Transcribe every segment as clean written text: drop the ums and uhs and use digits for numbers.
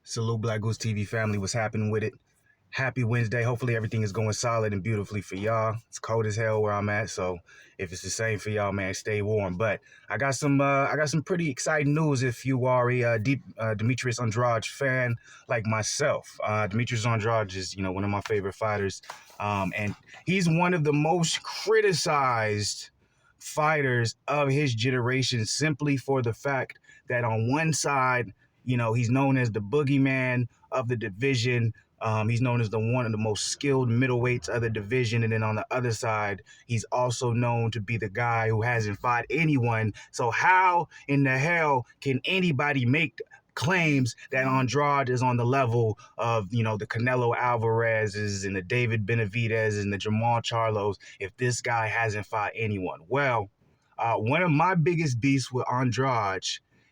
Salute Black Goose TV family. What's happening with it? Happy Wednesday. Hopefully everything is going solid and beautifully for y'all. It's cold as hell where I'm at, so if it's the same for y'all, man, stay warm. But I got some pretty exciting news if you are a Demetrius Andrade fan like myself. Demetrius Andrade is one of my favorite fighters, and he's one of the most criticized fighters of his generation simply for the fact that on one side, he's known as the boogeyman of the division. He's known as one of the most skilled middleweights of the division. And then on the other side, he's also known to be the guy who hasn't fought anyone. So how in the hell can anybody make claims that Andrade is on the level of, the Canelo Alvarez's and the David Benavidez and the Jamal Charlos if this guy hasn't fought anyone? Well, one of my biggest beefs with Andrade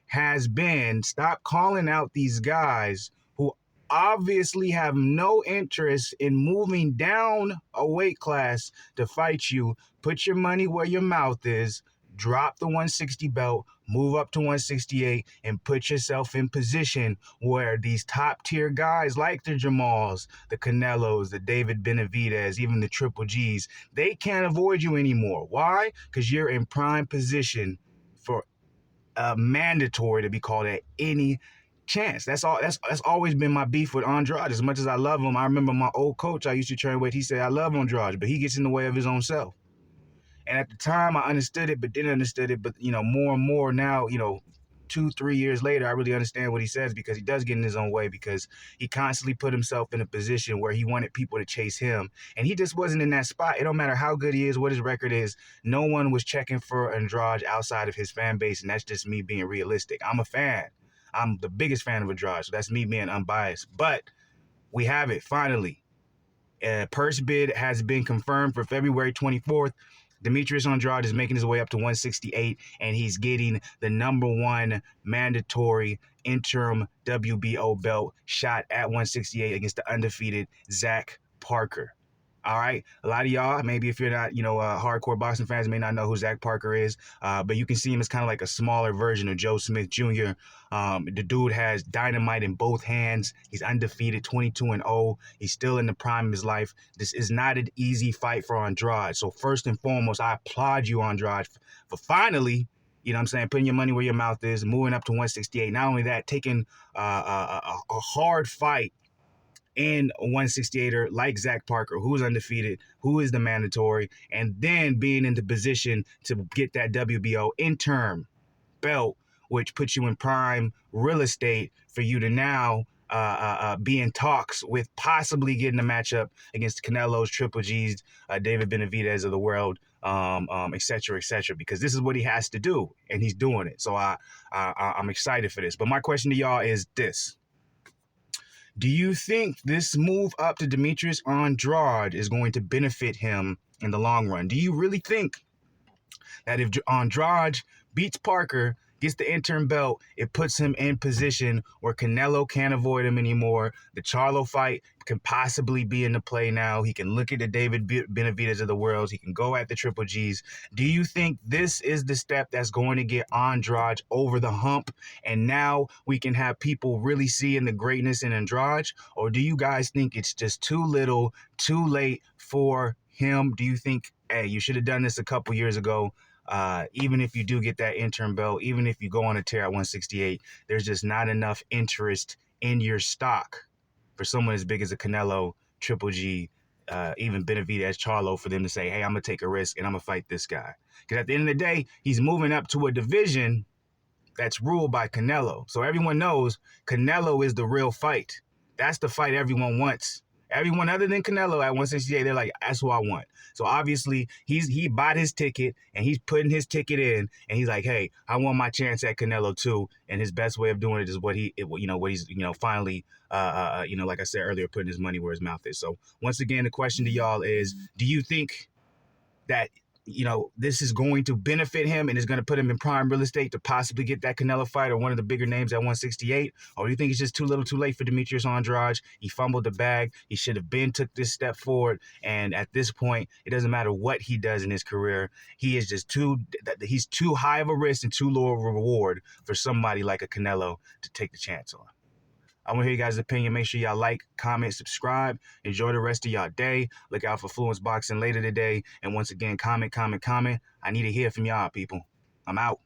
has been stop calling out these guys who obviously have no interest in moving down a weight class to fight you. Put your money where your mouth is. Drop the 160 belt, move up to 168, and put yourself in position where these top tier guys like the Jamals, the Canelos, the David Benavidez, even the Triple Gs, they can't avoid you anymore. Why? Because you're in prime position for mandatory to be called at any chance. That's all. That's always been my beef with Andrade. As much as I love him, I remember my old coach I used to train with. He said, "I love Andrade, but he gets in the way of his own self." And at the time, I understood it, but didn't understand it. But more and more now, 2-3 years later, I really understand what he says because he does get in his own way because he constantly put himself in a position where he wanted people to chase him, and he just wasn't in that spot. It don't matter how good he is, what his record is. No one was checking for Andrade outside of his fan base, and that's just me being realistic. I'm a fan. I'm the biggest fan of Andrade, so that's me being unbiased. But we have it finally. Purse bid has been confirmed for February 24th. Demetrius Andrade is making his way up to 168, and he's getting the #1 mandatory interim WBO belt shot at 168 against the undefeated Zach Parker. All right. A lot of y'all, maybe if you're not, hardcore boxing fans, may not know who Zach Parker is, but you can see him as kind of like a smaller version of Joe Smith Jr. The dude has dynamite in both hands. He's undefeated, 22-0. He's still in the prime of his life. This is not an easy fight for Andrade. So first and foremost, I applaud you, Andrade, for finally, putting your money where your mouth is, moving up to 168. Not only that, taking a hard fight in a 168er like Zach Parker, who's undefeated, who is the mandatory, and then being in the position to get that WBO interim belt, which puts you in prime real estate for you to now be in talks with possibly getting a matchup against Canelo's, Triple G's, David Benavidez of the world, et cetera, because this is what he has to do, and he's doing it. So I'm excited for this. But my question to y'all is this. Do you think this move up to Demetrius Andrade is going to benefit him in the long run? Do you really think that if Andrade beats Parker, gets the interim belt, it puts him in position where Canelo can't avoid him anymore? The Charlo fight can possibly be in the play now. He can look at the David Benavidez of the world. He can go at the Triple Gs. Do you think this is the step that's going to get Andrade over the hump, and now we can have people really seeing the greatness in Andrade? Or do you guys think it's just too little, too late for him? Do you think, hey, you should have done this a couple years ago? Even if you do get that interim belt, even if you go on a tear at 168, there's just not enough interest in your stock for someone as big as a Canelo, Triple G, even Benavidez, Charlo, for them to say, hey, I'm going to take a risk and I'm going to fight this guy. Because at the end of the day, he's moving up to a division that's ruled by Canelo. So everyone knows Canelo is the real fight. That's the fight everyone wants. Everyone other than Canelo at 168, they're like, that's who I want. So obviously, he bought his ticket, and he's putting his ticket in, and he's like, hey, I want my chance at Canelo too. And his best way of doing it is what he's, finally, like I said earlier, putting his money where his mouth is. So once again, the question to y'all is, do you think that this is going to benefit him and is going to put him in prime real estate to possibly get that Canelo fight or one of the bigger names at 168? Or do you think it's just too little too late for Demetrius Andrade? He fumbled the bag. He should have took this step forward. And at this point, it doesn't matter what he does in his career. He is just he's too high of a risk and too low of a reward for somebody like a Canelo to take the chance on. I want to hear you guys' opinion. Make sure y'all like, comment, subscribe. Enjoy the rest of y'all day. Look out for Fluence Boxing later today. And once again, comment. I need to hear from y'all, people. I'm out.